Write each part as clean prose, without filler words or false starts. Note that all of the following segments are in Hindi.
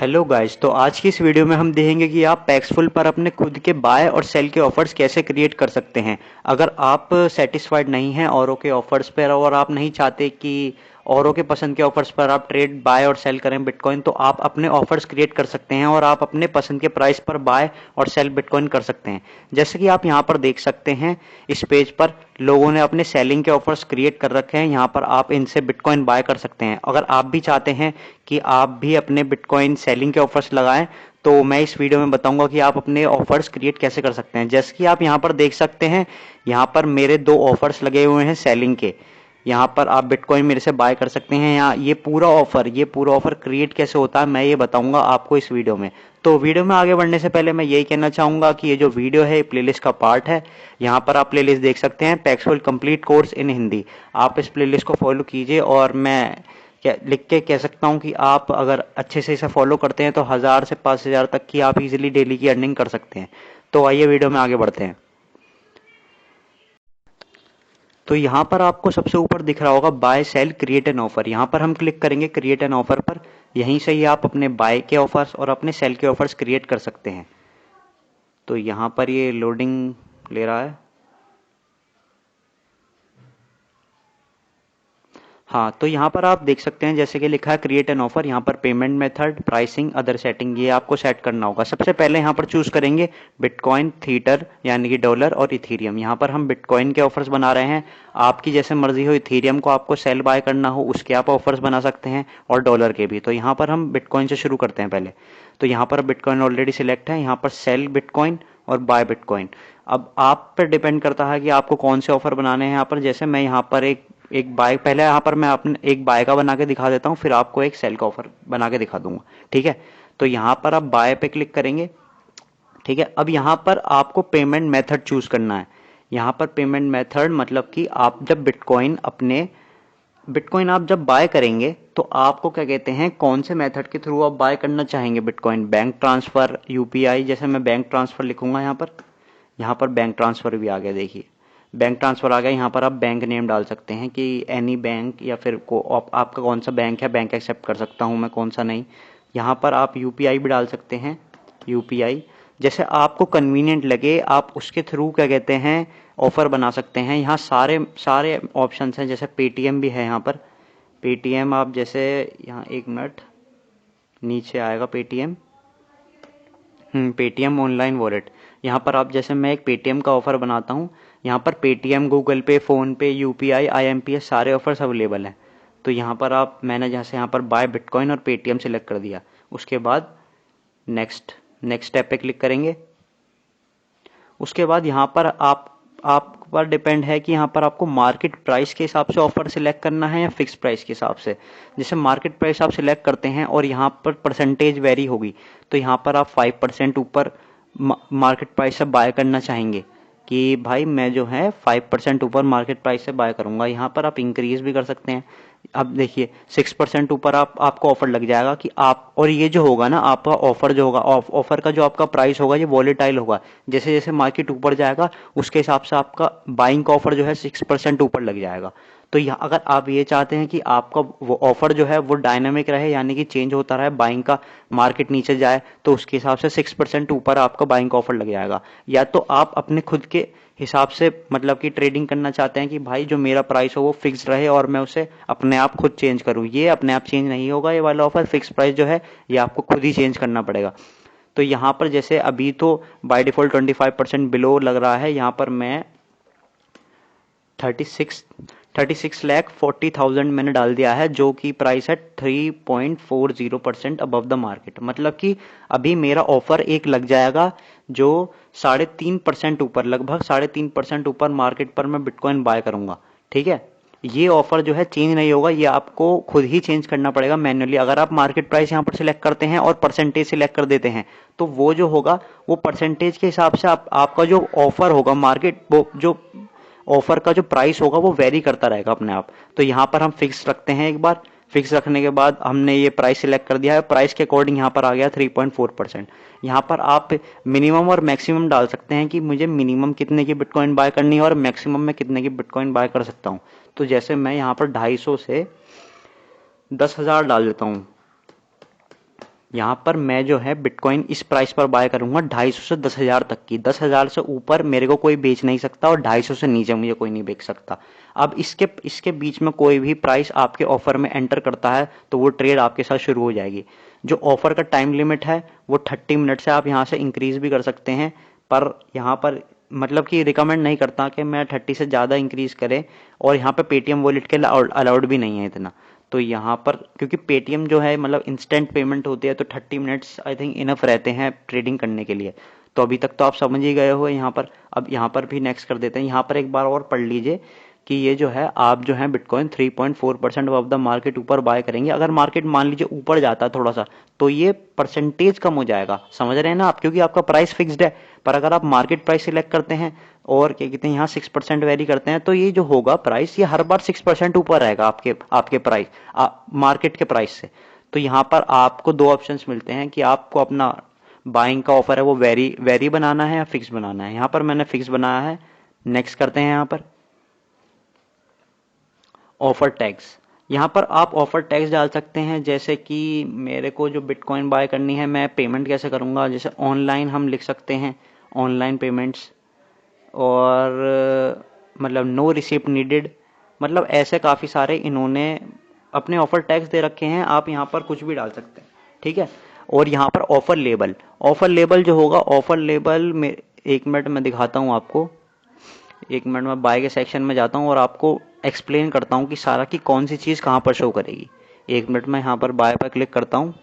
हेलो गाइस, तो आज की इस वीडियो में हम देखेंगे कि आप पैक्सफुल पर अपने खुद के बाय और सेल के ऑफर्स कैसे क्रिएट कर सकते हैं। अगर आप सेटिस्फाइड नहीं हैं औरों के ऑफर्स पर और आप नहीं चाहते कि औरों के पसंद के ऑफर्स पर आप ट्रेड बाय और सेल करें बिटकॉइन, तो आप अपने ऑफर्स क्रिएट कर सकते हैं और आप अपने पसंद के प्राइस पर बाय और सेल बिटकॉइन कर सकते हैं। जैसे कि आप यहाँ पर देख सकते हैं, इस पेज पर लोगों ने अपने सेलिंग के ऑफर्स क्रिएट कर रखे हैं। यहाँ पर आप इनसे बिटकॉइन बाय कर सकते हैं। अगर आप भी चाहते हैं कि आप भी अपने बिटकॉइन सेलिंग के ऑफर्स लगाएं, तो मैं इस वीडियो में बताऊंगा कि आप अपने ऑफर्स क्रिएट कैसे कर सकते हैं। जैसे कि आप यहाँ पर देख सकते हैं, यहाँ पर मेरे 2 ऑफर्स लगे हुए हैं सेलिंग के। यहाँ पर आप बिटकॉइन मेरे से बाय कर सकते हैं। यहाँ ये पूरा ऑफर क्रिएट कैसे होता है मैं ये बताऊंगा आपको इस वीडियो में। तो वीडियो में आगे बढ़ने से पहले मैं यही कहना चाहूंगा कि ये जो वीडियो है प्लेलिस्ट का पार्ट है। यहाँ पर आप प्लेलिस्ट देख सकते हैं, Paxful complete course in Hindi. आप इस प्लेलिस्ट को फॉलो कीजिए और मैं क्या लिख के कह सकता हूँ कि आप अगर अच्छे से इसे फॉलो करते हैं तो 1000 से 5000 तक की आप इजीली डेली की अर्निंग कर सकते हैं। तो आइए वीडियो में आगे बढ़ते हैं। तो यहाँ पर आपको सबसे ऊपर दिख रहा होगा buy sell create an offer. यहाँ पर हम क्लिक करेंगे क्रिएट एन ऑफर पर। यहीं से ही आप अपने बाय के ऑफर्स और अपने सेल के ऑफर्स क्रिएट कर सकते हैं। तो यहाँ पर ये लोडिंग ले रहा है। हाँ, तो यहाँ पर आप देख सकते हैं जैसे कि लिखा है क्रिएट एन ऑफर। यहाँ पर payment method, pricing, other setting, ये आपको सेट करना होगा। सबसे पहले यहाँ पर चूज करेंगे बिटकॉइन, थीटर यानी कि डॉलर और इथीरियम। यहाँ पर हम बिटकॉइन के ऑफर्स बना रहे हैं। आपकी जैसे मर्जी हो, इथीरियम को आपको सेल बाय करना हो उसके आप ऑफर्स बना सकते हैं और डॉलर के भी। तो यहाँ पर हम बिटकॉइन से शुरू करते हैं पहले। तो यहाँ पर बिटकॉइन ऑलरेडी सिलेक्ट है। यहाँ पर सेल बिटकॉइन और बाय बिटकॉइन। अब आप पर डिपेंड करता है कि आपको कौन से ऑफर बनाने हैं। यहाँ पर जैसे मैं यहाँ पर एक एक बाय पहले यहाँ पर मैं अपने एक बाय का बना के दिखा देता हूँ, फिर आपको एक सेल का ऑफर बना के दिखा दूंगा। ठीक है, तो यहाँ पर आप बाय पे क्लिक करेंगे। ठीक है, अब यहाँ पर आपको पेमेंट मेथड चूज करना है। यहाँ पर पेमेंट मेथड मतलब कि आप जब बिटकॉइन आप जब बाय करेंगे तो आपको क्या कहते हैं, कौन से मेथड के थ्रू आप बाय करना चाहेंगे बिटकॉइन, बैंक ट्रांसफर, यूपीआई। जैसे मैं बैंक ट्रांसफर लिखूंगा यहाँ पर बैंक ट्रांसफर भी आ गया। देखिए बैंक ट्रांसफर आ गया। यहाँ पर आप बैंक नेम डाल सकते हैं कि एनी बैंक या फिर आपका कौन सा बैंक है, बैंक एक्सेप्ट कर सकता हूँ मैं, कौन सा नहीं। यहाँ पर आप यूपीआई भी डाल सकते हैं, यूपीआई जैसे आपको कन्वीनियंट लगे आप उसके थ्रू क्या कहते हैं ऑफर बना सकते हैं। यहाँ सारे सारे ऑप्शंस हैं। जैसे पेटीएम भी है यहाँ पर। पेटीएम आप जैसे यहाँ एक मिनट नीचे आएगा पेटीएम। Paytm online wallet. यहाँ पर आप जैसे मैं एक पेटीएम का ऑफर बनाता हूँ। यहाँ पर पेटीएम, गूगल पे, फ़ोन पे, यूपीआई, आईएमपीएस सारे ऑफर्स अवेलेबल हैं। तो यहाँ पर आप मैंने जैसे यहाँ पर बाय बिटकॉइन और पेटीएम सेलेक्ट कर दिया। उसके बाद नेक्स्ट नेक्स्ट स्टेप पे क्लिक करेंगे। उसके बाद यहाँ पर आप पर डिपेंड है कि यहाँ पर आपको मार्केट प्राइस के हिसाब से ऑफर सिलेक्ट करना है या फिक्स प्राइस के हिसाब से। जैसे मार्केट प्राइस आप सिलेक्ट करते हैं और यहाँ पर परसेंटेज वेरी होगी, तो यहाँ पर आप 5% ऊपर मार्केट प्राइस से बाय करना चाहेंगे कि भाई मैं जो है 5% ऊपर मार्केट प्राइस से बाय करूंगा। यहाँ पर आप इंक्रीज भी कर सकते हैं। अब देखिए 6% ऊपर आपको ऑफर लग जाएगा कि आप, और ये जो होगा ना आपका ऑफर जो होगा, ऑफर का जो आपका प्राइस होगा ये वॉलेटाइल होगा। जैसे जैसे मार्केट ऊपर जाएगा उसके हिसाब से आपका बाइंग का ऑफर जो है 6% ऊपर लग जाएगा। तो यहाँ अगर आप ये चाहते हैं कि आपका वो ऑफर जो है वो डायनामिक रहे, यानी कि चेंज होता रहे, बाइंग का मार्केट नीचे जाए तो उसके हिसाब से 6% ऊपर आपका बाइंग का ऑफर लग जाएगा। या तो आप अपने खुद के हिसाब से मतलब कि ट्रेडिंग करना चाहते हैं कि भाई जो मेरा प्राइस हो वो फिक्स रहे और मैं उसे अपने आप खुद चेंज करूं। ये अपने आप चेंज नहीं होगा, ये वाला ऑफर फिक्स प्राइस जो है ये आपको खुद ही चेंज करना पड़ेगा। तो यहाँ पर जैसे अभी तो बाय डिफॉल्ट 25% बिलो लग रहा है। यहाँ पर मैं 36 लाख 40,000 मैंने डाल दिया है, जो कि प्राइस है 3.40% अबव द मार्केट। मतलब कि अभी मेरा ऑफर एक लग जाएगा जो 3.5% ऊपर, लगभग 3.5% ऊपर मार्केट पर मैं बिटकॉइन बाय करूंगा। ठीक है, ये ऑफर जो है चेंज नहीं होगा, ये आपको खुद ही चेंज करना पड़ेगा मैन्युअली। अगर आप मार्केट प्राइस यहाँ पर सिलेक्ट करते हैं और परसेंटेज सिलेक्ट कर देते हैं तो वो जो होगा वो परसेंटेज के हिसाब से आपका जो ऑफर होगा मार्केट, वो जो ऑफर का जो प्राइस होगा वो वेरी करता रहेगा अपने आप। तो यहाँ पर हम फिक्स रखते हैं। एक बार फिक्स रखने के बाद हमने ये प्राइस सिलेक्ट कर दिया है, प्राइस के अकॉर्डिंग यहाँ पर आ गया 3.4%। यहाँ पर आप मिनिमम और मैक्सिमम डाल सकते हैं कि मुझे मिनिमम कितने की बिटकॉइन बाय करनी है और मैक्सिमम में कितने की बिटकॉइन बाय कर सकता हूँ। तो जैसे मैं यहाँ पर 250 से 10,000 डाल देता हूँ। यहाँ पर मैं जो है बिटकॉइन इस प्राइस पर बाय करूंगा 250 से 10,000 तक की। 10,000 से ऊपर मेरे को कोई बेच नहीं सकता और 250 से नीचे मुझे कोई नहीं बेच सकता। अब इसके बीच में कोई भी प्राइस आपके ऑफर में एंटर करता है तो वो ट्रेड आपके साथ शुरू हो जाएगी। जो ऑफर का टाइम लिमिट है वो 30 मिनट से आप यहाँ से इंक्रीज भी कर सकते हैं, पर यहाँ पर मतलब कि रिकमेंड नहीं करता कि मैं 30 से ज़्यादा इंक्रीज करें, और यहाँ पे पेटीएम वॉलेट के अलाउड भी नहीं है इतना। तो यहाँ पर क्योंकि पेटीएम जो है मतलब इंस्टेंट पेमेंट होती है, तो 30 मिनट्स आई थिंक इनफ रहते हैं ट्रेडिंग करने के लिए। तो अभी तक तो आप समझ ही गए हो यहाँ पर। अब यहाँ पर भी नेक्स्ट कर देते हैं। यहाँ पर एक बार और पढ़ लीजिए कि ये जो है आप जो है बिटकॉइन 3.4% ऑफ द मार्केट ऊपर बाय करेंगे। अगर मार्केट मान लीजिए ऊपर जाता है थोड़ा सा तो ये परसेंटेज कम हो जाएगा, समझ रहे हैं ना आप, क्योंकि आपका प्राइस फिक्स्ड है। पर अगर आप मार्केट प्राइस सिलेक्ट करते हैं और क्या कहते हैं यहाँ 6% वेरी करते हैं, तो ये जो होगा प्राइस ये हर बार 6% ऊपर रहेगा आपके आपके प्राइस मार्केट के प्राइस से। तो यहाँ पर आपको दो ऑप्शंस मिलते हैं कि आपको अपना बाइंग का ऑफर है वो वेरी बनाना है या फिक्स बनाना है। यहाँ पर मैंने फिक्स बनाया है। नेक्स्ट करते हैं यहाँ पर ऑफर टैग्स। यहाँ पर आप ऑफर टैग्स डाल सकते हैं, जैसे कि मेरे को जो बिटकॉइन बाय करनी है मैं पेमेंट कैसे करूँगा, जैसे ऑनलाइन हम लिख सकते हैं ऑनलाइन पेमेंट्स, और मतलब नो रिसिप्ट नीडेड, मतलब ऐसे काफ़ी सारे इन्होंने अपने ऑफर टैग्स दे रखे हैं। आप यहाँ पर कुछ भी डाल सकते हैं, ठीक है। और यहाँ पर ऑफर लेबल जो होगा, ऑफर लेबल में 1 मिनट में दिखाता हूँ आपको। 1 मिनट में बाय के सेक्शन में जाता हूँ और आपको एक्सप्लेन करता हूँ कि सारा की कौन सी चीज़ कहाँ पर शो करेगी। 1 मिनट में यहाँ पर बाय पर क्लिक करता हूँ।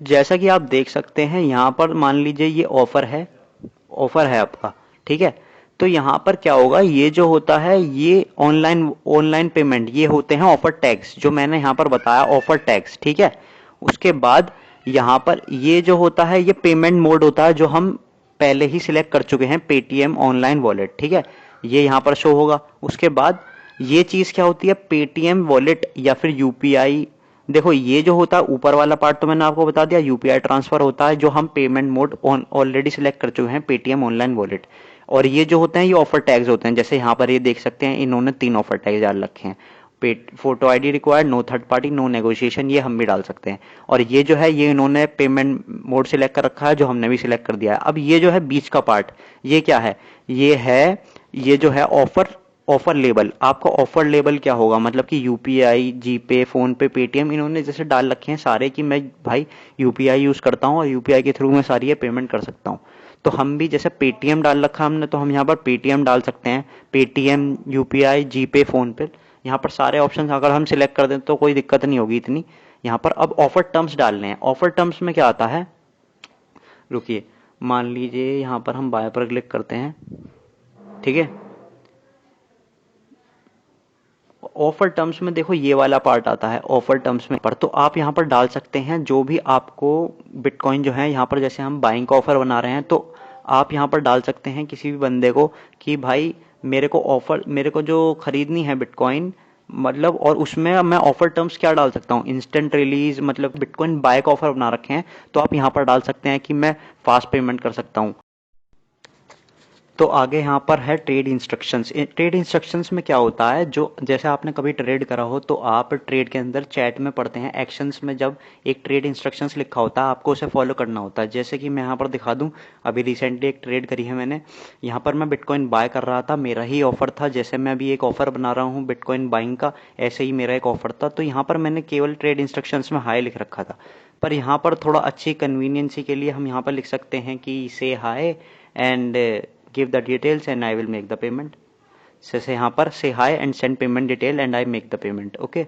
जैसा कि आप देख सकते हैं यहाँ पर मान लीजिए ये ऑफर है आपका, ठीक है। तो यहाँ पर क्या होगा, ये जो होता है ये ऑनलाइन पेमेंट, ये होते हैं ऑफर टैग्स जो मैंने यहाँ पर बताया, ऑफर टैग्स, ठीक है। उसके बाद यहाँ पर ये जो होता है ये पेमेंट मोड होता है जो हम पहले ही सिलेक्ट कर चुके हैं, पेटीएम ऑनलाइन वॉलेट, ठीक है। ये यहाँ पर शो होगा। उसके बाद ये चीज़ क्या होती है, पेटीएम वॉलेट या फिर यूपीआई। देखो ये जो होता है ऊपर वाला पार्ट तो मैंने आपको बता दिया, यूपीआई ट्रांसफर होता है जो हम पेमेंट मोड ऑलरेडी सिलेक्ट कर चुके हैं, पेटीएम ऑनलाइन वॉलेट। और ये जो होते हैं ये ऑफर टैग्स होते हैं, जैसे यहाँ पर ये देख सकते हैं इन्होंने 3 ऑफर टैग्स डाल रखे हैं। Photo ID required, no third party, no negotiation, ये हम भी डाल सकते हैं। और ये जो है ये इन्होंने पेमेंट मोड सिलेक्ट कर रखा है जो हमने भी सिलेक्ट कर दिया है। अब ये जो है बीच का पार्ट, ये क्या है, ये जो है ऑफर लेबल। आपका ऑफर लेबल क्या होगा, मतलब कि यूपीआई, जीपे, फोन पे, पेटीएम, इन्होंने जैसे डाल रखे हैं सारे कि मैं भाई यूपीआई यूज करता हूँ और यूपीआई के थ्रू मैं सारी ये पेमेंट कर सकता हूँ। तो हम भी जैसे पेटीएम डाल रखा हमने, तो हम यहाँ पर पेटीएम डाल सकते हैं, पेटीएम, यूपीआई, जीपे, फोन पे। यहाँ पर सारे ऑप्शन अगर हम सिलेक्ट कर दें तो कोई दिक्कत नहीं होगी इतनी। यहाँ पर अब ऑफर टर्म्स डालने हैं। ऑफर टर्म्स में क्या आता है, रुकिए, मान लीजिए यहाँ पर हम बाय पर क्लिक करते हैं, ठीक है। ऑफर टर्म्स में देखो ये वाला पार्ट आता है ऑफर टर्म्स में, पर तो आप यहाँ पर डाल सकते हैं जो भी आपको बिटकॉइन जो है, यहाँ पर जैसे हम बाइंग का ऑफर बना रहे हैं तो आप यहाँ पर डाल सकते हैं किसी भी बंदे को कि भाई मेरे को जो खरीदनी है बिटकॉइन, मतलब, और उसमें मैं ऑफर टर्म्स क्या डाल सकता हूँ, इंस्टेंट रिलीज, मतलब बिटकॉइन बाय का ऑफर बना रखे हैं तो आप यहाँ पर डाल सकते हैं कि मैं फास्ट पेमेंट कर सकता हूँ। तो आगे यहाँ पर है ट्रेड इंस्ट्रक्शंस। ट्रेड इंस्ट्रक्शंस में क्या होता है, जो जैसे आपने कभी ट्रेड करा हो तो आप ट्रेड के अंदर चैट में पढ़ते हैं, एक्शंस में जब एक ट्रेड इंस्ट्रक्शंस लिखा होता है आपको उसे फॉलो करना होता है। जैसे कि मैं यहाँ पर दिखा दूँ, अभी रिसेंटली एक ट्रेड करी है मैंने। यहाँ पर मैं बिटकॉइन बाय कर रहा था, मेरा ही ऑफर था, जैसे मैं अभी एक ऑफर बना रहा हूँ बिटकॉइन बाइंग का, ऐसे ही मेरा एक ऑफर था। तो यहाँ पर मैंने केवल ट्रेड इंस्ट्रक्शंस में हाई लिख रखा था, पर यहाँ पर थोड़ा अच्छी कन्वीनियंसी के लिए हम यहाँ पर लिख सकते हैं कि से high and give the details and I will make the payment। जैसे यहाँ पर say hi and send payment detail and I make the payment, okay.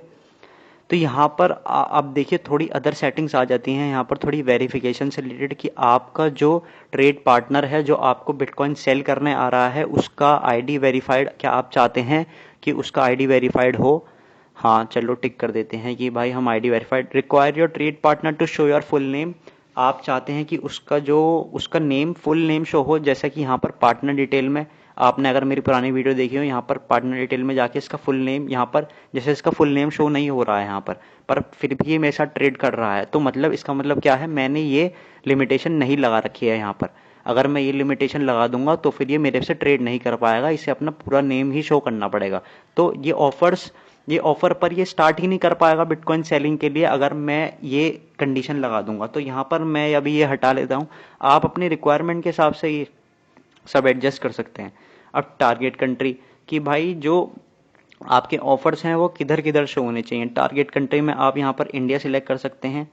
तो यहाँ पर अब देखिए थोड़ी अदर सेटिंग्स आ जाती हैं यहाँ पर, थोड़ी वेरिफिकेशन से रिलेटेड कि आपका जो ट्रेड पार्टनर है जो आपको बिटकॉइन सेल करने आ रहा है उसका आईडी वेरीफाइड, क्या आप चाहते हैं कि उसका आईडी वेरीफाइड हो। हाँ चलो टिक कर देते हैं कि भाई हम ID verified. Require your trade partner to show your full name, आप चाहते हैं कि उसका नेम, फुल नेम शो हो, जैसा कि यहाँ पर पार्टनर डिटेल में आपने अगर मेरी पुरानी वीडियो देखी हो, यहाँ पर पार्टनर डिटेल में जाके इसका फुल नेम, यहाँ पर जैसे इसका फुल नेम शो नहीं हो रहा है यहाँ पर फिर भी ये मेरे साथ ट्रेड कर रहा है, तो मतलब इसका मतलब क्या है, मैंने ये लिमिटेशन नहीं लगा रखी है यहाँ पर। अगर मैं ये लिमिटेशन लगा दूंगा तो फिर ये मेरे से ट्रेड नहीं कर पाएगा, इसे अपना पूरा नेम ही शो करना पड़ेगा। तो ये ऑफर पर ये स्टार्ट ही नहीं कर पाएगा बिटकॉइन सेलिंग के लिए, अगर मैं ये कंडीशन लगा दूंगा। तो यहाँ पर मैं अभी ये हटा लेता हूँ। आप अपनी रिक्वायरमेंट के हिसाब से ये सब एडजस्ट कर सकते हैं। अब टारगेट कंट्री कि भाई जो आपके ऑफर्स हैं वो किधर किधर शो होने चाहिए। टारगेट कंट्री में आप यहाँ पर इंडिया सिलेक्ट कर सकते हैं,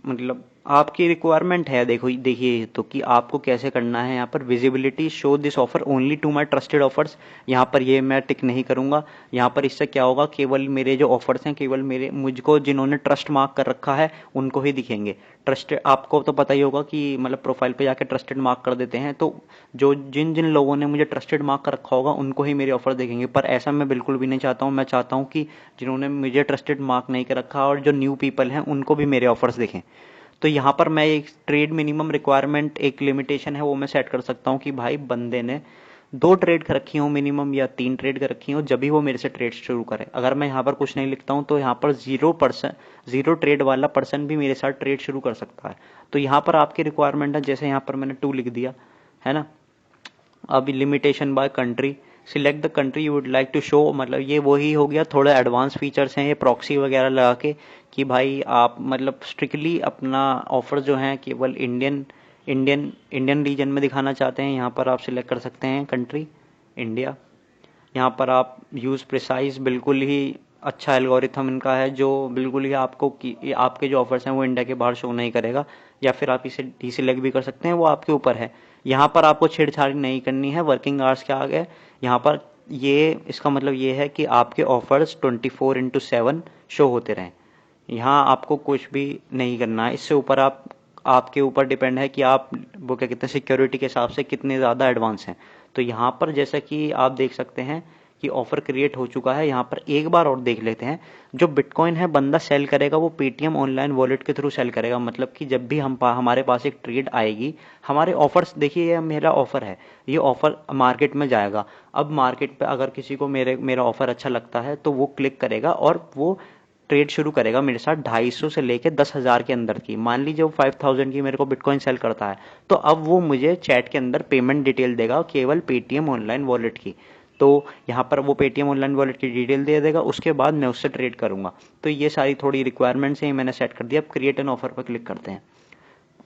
मतलब आपकी रिक्वायरमेंट है। देखो देखिए तो कि आपको कैसे करना है। यहाँ पर visibility show this offer only to my trusted offers, यहाँ पर ये मैं टिक नहीं करूंगा। यहाँ पर इससे क्या होगा, केवल मेरे जो ऑफर्स हैं, केवल मेरे मुझको जिन्होंने ट्रस्ट मार्क कर रखा है उनको ही दिखेंगे। ट्रस्टेड, आपको तो पता ही होगा कि मतलब प्रोफाइल पे जाके ट्रस्टेड मार्क कर देते हैं, तो जो जिन जिन लोगों ने मुझे ट्रस्टेड मार्क कर रखा होगा उनको ही मेरे ऑफर देखेंगे। पर ऐसा मैं बिल्कुल भी नहीं चाहता हूँ। मैं चाहता हूँ कि जिन्होंने मुझे ट्रस्टेड मार्क नहीं कर रखा और जो न्यू पीपल हैं उनको भी मेरे ऑफर्स दिखें। तो यहाँ पर मैं एक ट्रेड मिनिमम रिक्वायरमेंट, एक लिमिटेशन है वो मैं सेट कर सकता हूँ कि भाई बंदे ने 2 ट्रेड कर रखी हो मिनिमम या 3 ट्रेड कर रखी हो, जब भी वो मेरे से ट्रेड शुरू करे। अगर मैं यहाँ पर कुछ नहीं लिखता हूँ तो यहाँ पर 0 ट्रेड वाला पर्सन भी मेरे साथ ट्रेड शुरू कर सकता है। तो यहाँ पर आपकी रिक्वायरमेंट है, जैसे यहाँ पर मैंने 2 लिख दिया है ना। अभी limitation by country, select the country you would like to show, मतलब ये वही हो गया। थोड़े एडवांस फीचर्स हैं ये प्रॉक्सी वगैरह लगा के कि भाई आप मतलब स्ट्रिक्टली अपना ऑफर जो है केवल इंडियन रीजन में दिखाना चाहते हैं। यहाँ पर आप सिलेक्ट कर सकते हैं कंट्री इंडिया। यहाँ पर आप यूज़ प्रिसाइज, बिल्कुल ही अच्छा एल्गोरिथम इनका है जो बिल्कुल ही आपको आपके जो ऑफर्स हैं वो इंडिया के बाहर शो नहीं करेगा। या फिर आप इसे डीसिलेक्ट भी कर सकते हैं, वो आपके ऊपर है। यहाँ पर आपको छेड़छाड़ नहीं करनी है वर्किंग आवर्स के आगे। यहाँ पर ये इसका मतलब ये है कि आपके ऑफर्स 24/7 शो होते रहें। यहाँ आपको कुछ भी नहीं करना है। इससे ऊपर आपके ऊपर डिपेंड है कि आप वो क्या कहते हैं, सिक्योरिटी के हिसाब से कितने ज़्यादा एडवांस हैं। तो यहाँ पर जैसा कि आप देख सकते हैं कि ऑफर क्रिएट हो चुका है। यहाँ पर एक बार और देख लेते हैं। जो बिटकॉइन है बंदा सेल करेगा वो पेटीएम ऑनलाइन वॉलेट के थ्रू सेल करेगा। मतलब कि जब भी हमारे पास एक ट्रेड आएगी, हमारे ऑफर्स देखिए, ये मेरा ऑफर है, ये ऑफर मार्केट में जाएगा। अब मार्केट पे अगर किसी को मेरा ऑफर अच्छा लगता है तो वो क्लिक करेगा और वो ट्रेड शुरू करेगा मेरे साथ 250 से लेके 10,000 के अंदर की। मान लीजिए वो 5000 की मेरे को बिटकॉइन सेल करता है, तो अब वो मुझे चैट के अंदर पेमेंट डिटेल देगा केवल पेटीएम ऑनलाइन वॉलेट की। तो यहाँ पर वो पेटीएम ऑनलाइन वॉलेट की डिटेल दे देगा, उसके बाद मैं उससे ट्रेड करूंगा। तो ये सारी थोड़ी रिक्वायरमेंट्स हैं, मैंने सेट कर दिया। अब क्रिएट एन ऑफर पर क्लिक करते हैं।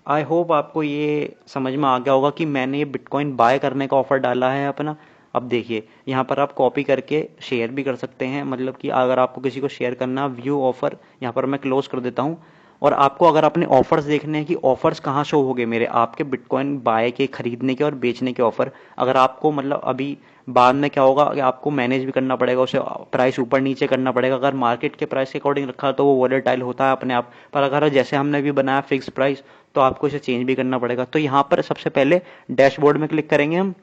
आई होप आपको ये समझ में आ गया होगा कि मैंने ये बिटकॉइन बाय करने का ऑफर डाला है अपना। अब देखिए यहाँ पर आप कॉपी करके शेयर भी कर सकते हैं, मतलब कि अगर आपको किसी को शेयर करना, व्यू ऑफर, यहाँ पर मैं क्लोज कर देता हूँ। और आपको अगर अपने ऑफर्स देखने हैं कि ऑफर्स कहाँ शो हो गए मेरे, आपके बिटकॉइन बाय के, खरीदने के और बेचने के ऑफर, अगर आपको मतलब अभी बाद में क्या होगा कि आपको मैनेज भी करना पड़ेगा, उसे प्राइस ऊपर नीचे करना पड़ेगा। अगर मार्केट के प्राइस के अकॉर्डिंग रखा तो वो वॉलेटाइल होता है अपने आप, पर अगर जैसे हमने भी बनाया फिक्स प्राइस तो आपको इसे चेंज भी करना पड़ेगा। तो यहाँ पर सबसे पहले डैशबोर्ड में क्लिक करेंगे हम,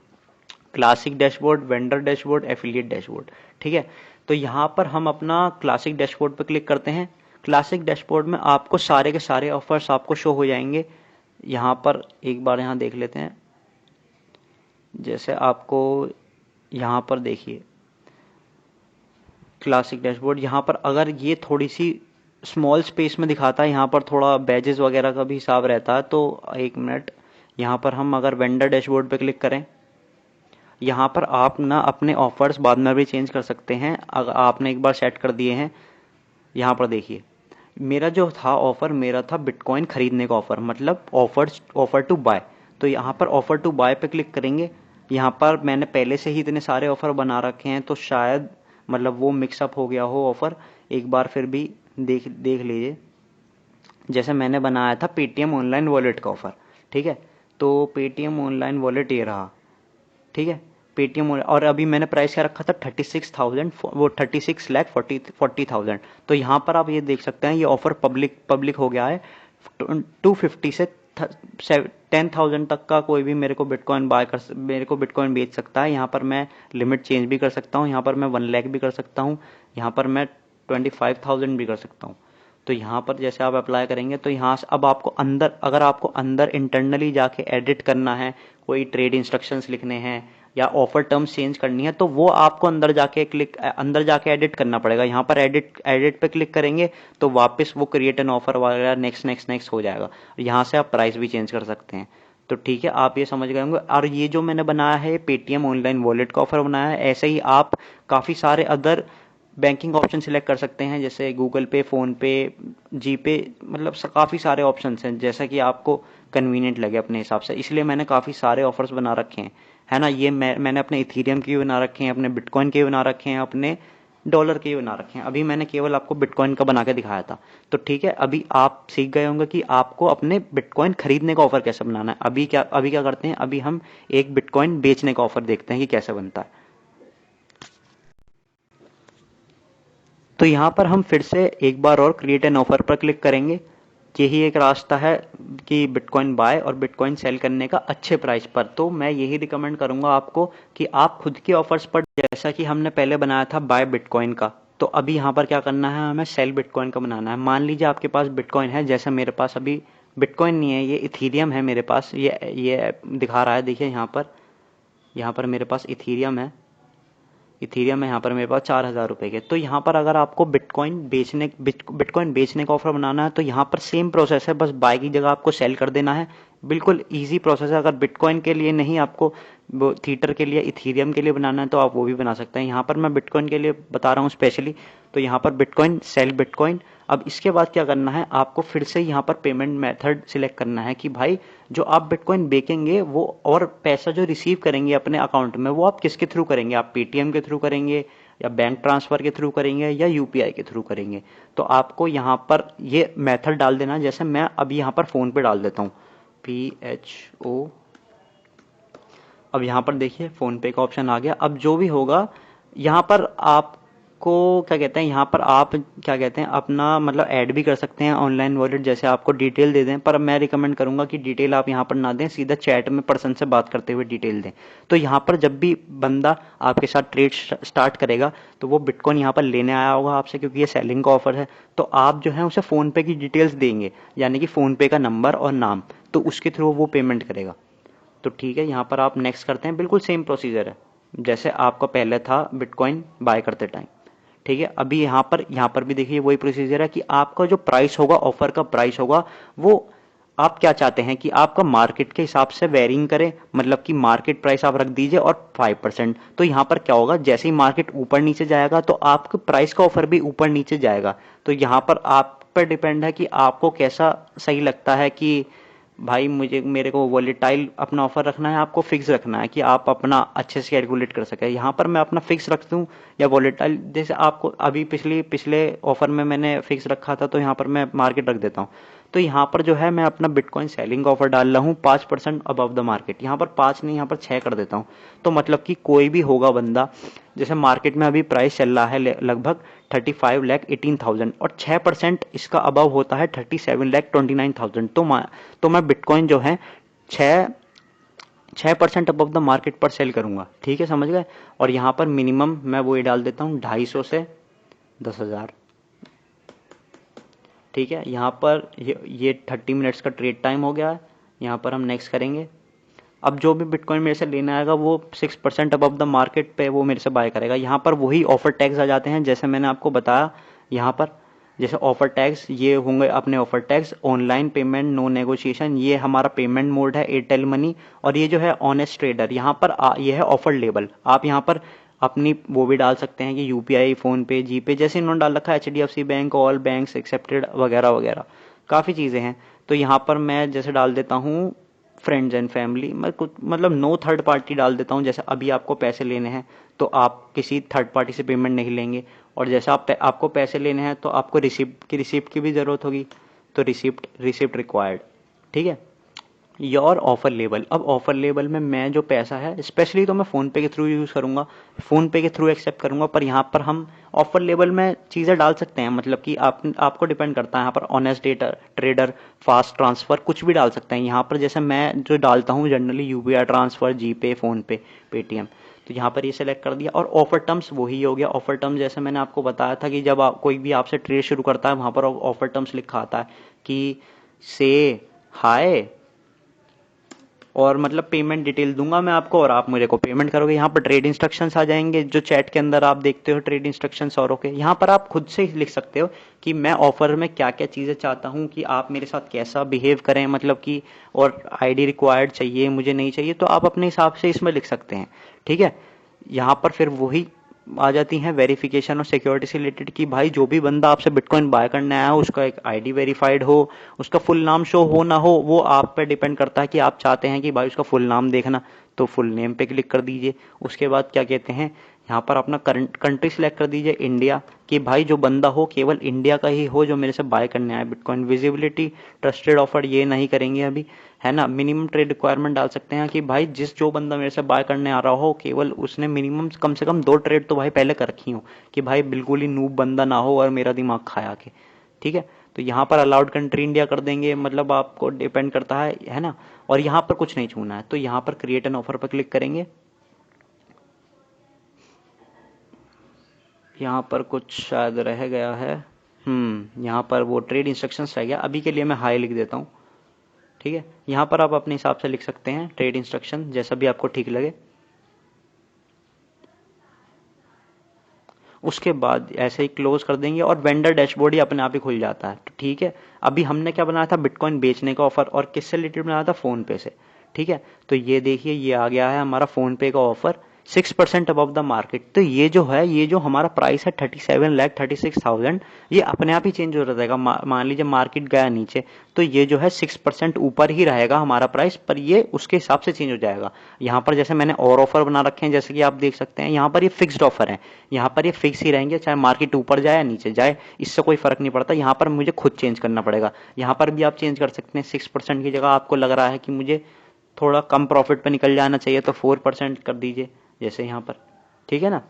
classic dashboard, vendor dashboard, affiliate dashboard. ठीक है, तो यहाँ पर हम अपना क्लासिक डैशबोर्ड पर क्लिक करते हैं। क्लासिक डैशबोर्ड में आपको सारे के सारे ऑफर्स आपको शो हो जाएंगे। यहाँ पर एक बार यहाँ देख लेते हैं। जैसे आपको यहाँ पर देखिए क्लासिक डैशबोर्ड, यहाँ पर अगर ये थोड़ी सी स्मॉल स्पेस में दिखाता है, यहाँ पर थोड़ा बैजेस वगैरह का भी हिसाब रहता है। तो एक मिनट, यहाँ पर हम अगर वेंडर डैशबोर्ड पे क्लिक करें, यहाँ पर आप ना अपने ऑफर्स बाद में भी चेंज कर सकते हैं अगर आपने एक बार सेट कर दिए हैं। यहाँ पर देखिए मेरा जो था ऑफर, मेरा था बिटकॉइन खरीदने का ऑफर, मतलब ऑफर टू बाय। तो यहाँ पर ऑफर टू बाय पे क्लिक करेंगे। यहाँ पर मैंने पहले से ही इतने सारे ऑफर बना रखे हैं तो शायद मतलब वो मिक्सअप हो गया हो ऑफर। एक बार फिर भी देख लीजिए। जैसे मैंने बनाया था पेटीएम ऑनलाइन वॉलेट का ऑफर, ठीक है। तो पेटीएम ऑनलाइन वॉलेट ये रहा, ठीक है। पेटीएम, और अभी मैंने प्राइस क्या रखा था 36,000, वो 36,40,000। तो यहाँ पर आप ये देख सकते हैं ये ऑफर पब्लिक हो गया है। 250 से 10,000 तक का कोई भी मेरे को बिटकॉइन बेच सकता है। यहाँ पर मैं लिमिट चेंज भी कर सकता हूँ, यहाँ पर मैं 1 लाख भी कर सकता हूँ, यहाँ पर मैं 25,000 भी कर सकता हूँ। तो यहाँ पर जैसे आप अप्लाई करेंगे तो यहाँ से अब आपको अंदर, अगर आपको अंदर इंटरनली जाके एडिट करना है, कोई ट्रेड इंस्ट्रक्शंस लिखने हैं या ऑफर टर्म्स चेंज करनी है तो वो आपको अंदर जाके एडिट करना पड़ेगा। यहाँ पर एडिट पे क्लिक करेंगे तो वापस वो क्रिएट एन ऑफर वगैरह नेक्स्ट नेक्स्ट नेक्स्ट हो जाएगा। यहाँ से आप प्राइस भी चेंज कर सकते हैं। तो ठीक है, आप ये समझ गए होंगे। और ये जो मैंने बनाया है पेटीएम ऑनलाइन वॉलेट का ऑफर बनाया है, ऐसे ही आप काफ़ी सारे अदर बैंकिंग ऑप्शन सिलेक्ट कर सकते हैं, जैसे गूगल पे, फ़ोन पे, जी पे, मतलब काफ़ी सारे ऑप्शंस हैं जैसा कि आपको कन्वीनियंट लगे अपने हिसाब से। इसलिए मैंने काफ़ी सारे ऑफर्स बना रखे हैं, है ना। ये मैंने अपने इथीरियम के भी बना रखे हैं, अपने बिटकॉइन के भी बना रखे हैं, अपने डॉलर के भी बना रखे हैं। अभी मैंने केवल आपको बिटकॉइन का बना के दिखाया था। तो ठीक है, अभी आप सीख गए होंगे कि आपको अपने बिटकॉइन खरीदने का ऑफर कैसे बनाना है। अभी क्या करते हैं, अभी हम एक बिटकॉइन बेचने का ऑफर देखते हैं कि कैसे बनता है। तो यहाँ पर हम फिर से एक बार और क्रिएट एन ऑफर पर क्लिक करेंगे। यही एक रास्ता है कि बिटकॉइन बाय और बिटकॉइन सेल करने का अच्छे प्राइस पर। तो मैं यही रिकमेंड करूंगा आपको कि आप खुद के ऑफर्स पर, जैसा कि हमने पहले बनाया था बाय बिटकॉइन का, तो अभी यहाँ पर क्या करना है, हमें सेल बिटकॉइन का बनाना है। मान लीजिए आपके पास बिटकॉइन है, जैसे मेरे पास अभी बिटकॉइन नहीं है, ये इथीरियम है मेरे पास। ये दिखा रहा है, देखिए यहाँ पर मेरे पास इथीरियम है। इथीरियम है यहाँ पर मेरे पास 4,000 रुपये के। तो यहाँ पर अगर आपको बिटकॉइन बेचने का ऑफर बनाना है तो यहाँ पर सेम प्रोसेस है, बस बाय की जगह आपको सेल कर देना है। बिल्कुल इजी प्रोसेस है। अगर बिटकॉइन के लिए नहीं, आपको वो थीटर के लिए, इथीरियम के लिए बनाना है तो आप वो भी बना सकते हैं। यहाँ पर मैं बिटकॉइन के लिए बता रहा हूँ स्पेशली। तो यहाँ पर बिटकॉइन, सेल बिटकॉइन। अब इसके बाद क्या करना है, आपको फिर से यहाँ पर पेमेंट मेथड सिलेक्ट करना है कि भाई जो आप बिटकॉइन बेचेंगे वो, और पैसा जो रिसीव करेंगे अपने अकाउंट में, वो आप किसके थ्रू करेंगे। आप पेटीएम के थ्रू करेंगे या बैंक ट्रांसफर के थ्रू करेंगे या यूपीआई के थ्रू करेंगे। तो आपको यहाँ पर ये मेथड डाल देना। जैसे मैं अभी यहाँ पर फोन पे डाल देता हूँ, PHO। अब यहाँ पर देखिए फोन पे का ऑप्शन आ गया। अब जो भी होगा यहाँ पर आपको क्या कहते हैं, यहाँ पर आप क्या कहते हैं अपना मतलब ऐड भी कर सकते हैं ऑनलाइन वॉलेट, जैसे आपको डिटेल दे दें। पर मैं रिकमेंड करूंगा कि डिटेल आप यहाँ पर ना दें, सीधा चैट में पर्सन से बात करते हुए डिटेल दें। तो यहाँ पर जब भी बंदा आपके साथ ट्रेड स्टार्ट करेगा तो वो बिटकॉइन यहाँ पर लेने आया होगा आपसे, क्योंकि ये सेलिंग का ऑफर है। तो आप जो है उसे फोन पे की डिटेल्स देंगे, यानी कि फोन पे का नंबर और नाम, तो उसके थ्रू वो पेमेंट करेगा। तो ठीक है, यहाँ पर आप नेक्स्ट करते हैं। बिल्कुल सेम प्रोसीजर है जैसे आपका पहले था बिटकॉइन बाय करते टाइम। ठीक है, अभी यहाँ पर भी देखिए वही प्रोसीजर है कि आपका जो प्राइस होगा, ऑफर का प्राइस होगा, वो आप क्या चाहते हैं कि आपका मार्केट के हिसाब से वेरिंग करे, मतलब कि मार्केट प्राइस आप रख दीजिए और 5%। तो यहाँ पर क्या होगा, जैसे ही मार्केट ऊपर नीचे जाएगा तो आपके प्राइस का ऑफर भी ऊपर नीचे जाएगा। तो यहाँ पर आप पर डिपेंड है कि आपको कैसा सही लगता है कि भाई मेरे को वॉलेटाइल अपना ऑफर रखना है, आपको फिक्स रखना है कि आप अपना अच्छे से कैलकुलेट कर सके। यहाँ पर मैं अपना फिक्स रख दूँ या वॉलेटाइल, जैसे आपको अभी पिछले ऑफर में मैंने फिक्स रखा था तो यहाँ पर मैं मार्केट रख देता हूँ। तो यहाँ पर जो है मैं अपना बिटकॉइन सेलिंग का ऑफर डाल रहा हूँ 5% अबव द मार्केट। यहाँ पर 5 नहीं, यहाँ पर 6 कर देता हूँ। तो मतलब कि कोई भी होगा बंदा, जैसे मार्केट में अभी प्राइस चल रहा है लगभग 35,18,000 और 6% इसका अबव होता है 37,29,000। तो मैं बिटकॉइन जो है 6% अबव द मार्केट पर सेल करूंगा। ठीक है, समझ गए। और यहाँ पर मिनिमम मैं वो ही डाल देता हूँ 250 से 10,000। ठीक है, यहाँ पर ये 30 मिनट्स का ट्रेड टाइम हो गया है। यहाँ पर हम नेक्स्ट करेंगे। अब जो भी बिटकॉइन मेरे से लेना आएगा वो 6% अबव द मार्केट पे वो मेरे से बाय करेगा। यहाँ पर वही ऑफर टैग्स आ जाते हैं, जैसे मैंने आपको बताया। यहाँ पर जैसे ऑफर टैग्स ये होंगे अपने offer tags, online payment, no negotiation, ये हमारा पेमेंट मोड है एयरटेल मनी। और ये जो है ऑनेस्ट ट्रेडर, यहाँ पर ये है ऑफर लेबल। आप यहाँ पर अपनी वो भी डाल सकते हैं कि यूपीआई, फोन पे, जी पे, जैसे इन्होंने डाल रखा है HDFC bank, all banks accepted वगैरह वगैरह, काफ़ी चीज़ें हैं। तो यहाँ पर मैं जैसे डाल देता हूँ फ्रेंड्स एंड फैमिली, मैं कुछ मतलब नो थर्ड पार्टी डाल देता हूँ। जैसे अभी आपको पैसे लेने हैं तो आप किसी थर्ड पार्टी से पेमेंट नहीं लेंगे। और जैसा आपको पैसे लेने हैं तो आपको रिसिप्ट की भी ज़रूरत होगी, तो रिसिप्ट रिक्वायर्ड। ठीक है, योर ऑफर लेबल। अब ऑफर लेबल में मैं जो पैसा है स्पेशली तो मैं फ़ोन पे के थ्रू यूज़ करूँगा, फ़ोन पे के थ्रू एक्सेप्ट करूँगा। पर यहाँ पर हम ऑफर लेबल में चीज़ें डाल सकते हैं, मतलब कि आपको डिपेंड करता है। यहाँ पर ऑनेस्ट ट्रेडर, फास्ट ट्रांसफ़र, कुछ भी डाल सकते हैं। यहाँ पर जैसे मैं जो डालता हूँ जनरली यूपीआई ट्रांसफ़र, जी पे, फ़ोन पे, पेटीएम। तो यहाँ पर ये सेलेक्ट कर दिया। और ऑफर टर्म्स वही हो गया। ऑफर टर्म्स जैसे मैंने आपको बताया था कि जब कोई भी आपसे ट्रेड शुरू करता है वहाँ पर ऑफर टर्म्स लिखा आता है कि से हाय और मतलब पेमेंट डिटेल दूंगा मैं आपको और आप मेरे को पेमेंट करोगे। यहाँ पर ट्रेड इंस्ट्रक्शंस आ जाएंगे जो चैट के अंदर आप देखते हो, ट्रेड इंस्ट्रक्शंस औरों के। यहाँ पर आप खुद से ही लिख सकते हो कि मैं ऑफर में क्या क्या चीज़ें चाहता हूँ कि आप मेरे साथ कैसा बिहेव करें, मतलब कि और आईडी रिक्वायर्ड चाहिए मुझे नहीं चाहिए, तो आप अपने हिसाब से इसमें लिख सकते हैं। ठीक है, यहाँ पर फिर वही आ जाती हैं वेरिफिकेशन और सिक्योरिटी से रिलेटेड कि भाई जो भी बंदा आपसे बिटकॉइन बाय करने आया हो उसका एक आईडी वेरीफाइड हो, उसका फुल नाम शो हो ना हो, वो आप पे डिपेंड करता है कि आप चाहते हैं कि भाई उसका फुल नाम देखना, तो फुल नेम पे क्लिक कर दीजिए। उसके बाद क्या कहते हैं, यहाँ पर अपना करंट कंट्री सिलेक्ट कर दीजिए इंडिया, कि भाई जो बंदा हो केवल इंडिया का ही हो जो मेरे से बाय करने आए बिटकॉइन। विजिबिलिटी ट्रस्टेड ऑफर ये नहीं करेंगे अभी, है ना। मिनिमम ट्रेड रिक्वायरमेंट डाल सकते हैं कि भाई जो बंदा मेरे से बाय करने आ रहा हो केवल उसने मिनिमम कम से कम 2 ट्रेड तो भाई पहले कर रखी हो, कि भाई बिल्कुल ही नूब बंदा ना हो और मेरा दिमाग खाया के। ठीक है, तो यहाँ पर अलाउड कंट्री इंडिया कर देंगे, मतलब आपको डिपेंड करता है ना। और यहाँ पर कुछ नहीं छूना है, तो यहाँ पर क्रिएट एन ऑफर पर क्लिक करेंगे। यहाँ पर कुछ शायद रह गया है, यहाँ पर वो ट्रेड इंस्ट्रक्शंस रह गया, अभी के लिए मैं हाई लिख देता हूँ। ठीक है, यहाँ पर आप अपने हिसाब से लिख सकते हैं ट्रेड इंस्ट्रक्शन जैसा भी आपको ठीक लगे। उसके बाद ऐसे ही क्लोज कर देंगे और वेंडर डैशबोर्ड ही अपने आप ही खुल जाता है। तो ठीक है, अभी हमने क्या बनाया था, बिटकॉइन बेचने का ऑफर, और किससे रिलेटेड बनाया था, फोन पे से। ठीक है, तो ये देखिए ये आ गया है हमारा फोन पे का ऑफर 6% अबव द मार्केट। तो ये जो है, ये जो हमारा प्राइस है 37,36,000, ये अपने आप ही चेंज हो रहेगा। मान लीजिए मार्केट गया नीचे, तो ये जो है 6% ऊपर ही रहेगा हमारा प्राइस, पर ये उसके हिसाब से चेंज हो जाएगा। यहाँ पर जैसे मैंने और ऑफर बना रखे हैं, जैसे कि आप देख सकते हैं यहाँ पर ये फिक्स्ड ऑफर है, यहाँ पर ये फिक्स ही रहेंगे, चाहे मार्केट ऊपर जाए या नीचे जाए, इससे कोई फर्क नहीं पड़ता। यहाँ पर मुझे खुद चेंज करना पड़ेगा, यहाँ पर भी आप चेंज कर सकते हैं। 6% की जगह आपको लग रहा है कि मुझे थोड़ा कम प्रॉफिट पे निकल जाना चाहिए, तो 4% कर दीजिए, जैसे यहाँ पर। ठीक है ना,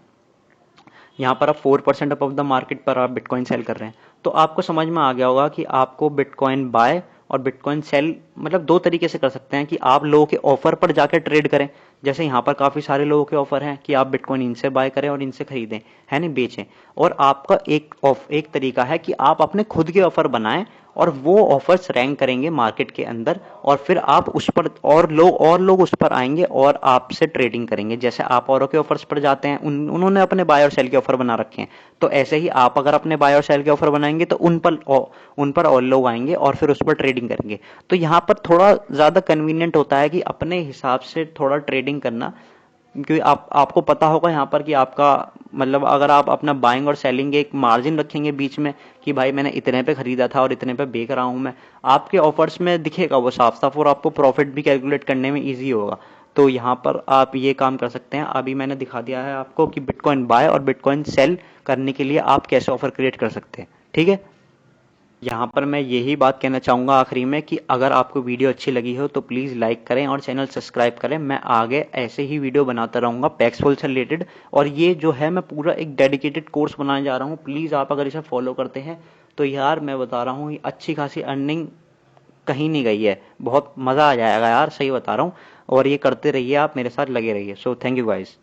यहाँ पर आप 4% अबव द मार्केट पर आप बिटकॉइन सेल कर रहे हैं। तो आपको समझ में आ गया होगा कि आपको बिटकॉइन बाय और बिटकॉइन सेल मतलब 2 तरीके से कर सकते हैं, कि आप लोगों के ऑफर पर जाकर ट्रेड करें, जैसे यहाँ पर काफी सारे लोगों के ऑफर हैं कि आप बिटकॉइन इनसे बाय करें और इनसे खरीदें, है नहीं, बेचें। और आपका एक तरीका है कि आप अपने खुद के ऑफर बनाएं और वो ऑफर्स रैंक करेंगे मार्केट के अंदर, और फिर आप उस पर और लोग उस पर आएंगे और आपसे ट्रेडिंग करेंगे। जैसे आप औरों के ऑफर्स पर जाते हैं, उन्होंने अपने बाय और सेल के ऑफर बना रखे हैं, तो ऐसे ही आप अगर अपने बाय और सेल के ऑफर बनाएंगे तो उन पर और लोग आएंगे और फिर उस पर ट्रेडिंग करेंगे। तो यहाँ पर थोड़ा ज्यादा कन्वीनियंट होता है कि अपने हिसाब से थोड़ा ट्रेडिंग करना, क्योंकि आपको पता होगा यहाँ पर कि आपका मतलब अगर आप अपना बाइंग और सेलिंग के एक मार्जिन रखेंगे बीच में कि भाई मैंने इतने पे खरीदा था और इतने पे बेच रहा हूं मैं, आपके ऑफर्स में दिखेगा वो साफ साफ, और आपको प्रॉफिट भी कैलकुलेट करने में ईजी होगा। तो यहाँ पर आप ये काम कर सकते हैं। अभी मैंने दिखा दिया है आपको कि बिटकॉइन बाय और बिटकॉइन सेल करने के लिए आप कैसे ऑफर क्रिएट कर सकते हैं। ठीक है, यहाँ पर मैं यही बात कहना चाहूँगा आखिरी में कि अगर आपको वीडियो अच्छी लगी हो तो प्लीज़ लाइक करें और चैनल सब्सक्राइब करें। मैं आगे ऐसे ही वीडियो बनाता रहूँगा पैक्सफुल से रिलेटेड, और ये जो है मैं पूरा एक डेडिकेटेड कोर्स बनाने जा रहा हूँ। प्लीज़ आप अगर इसे फॉलो करते हैं तो यार मैं बता रहा हूँ अच्छी खासी अर्निंग कहीं नहीं गई है, बहुत मज़ा आ जाएगा यार, सही बता रहा हूँ। और ये करते रहिए, आप मेरे साथ लगे रहिए। So thank you guys.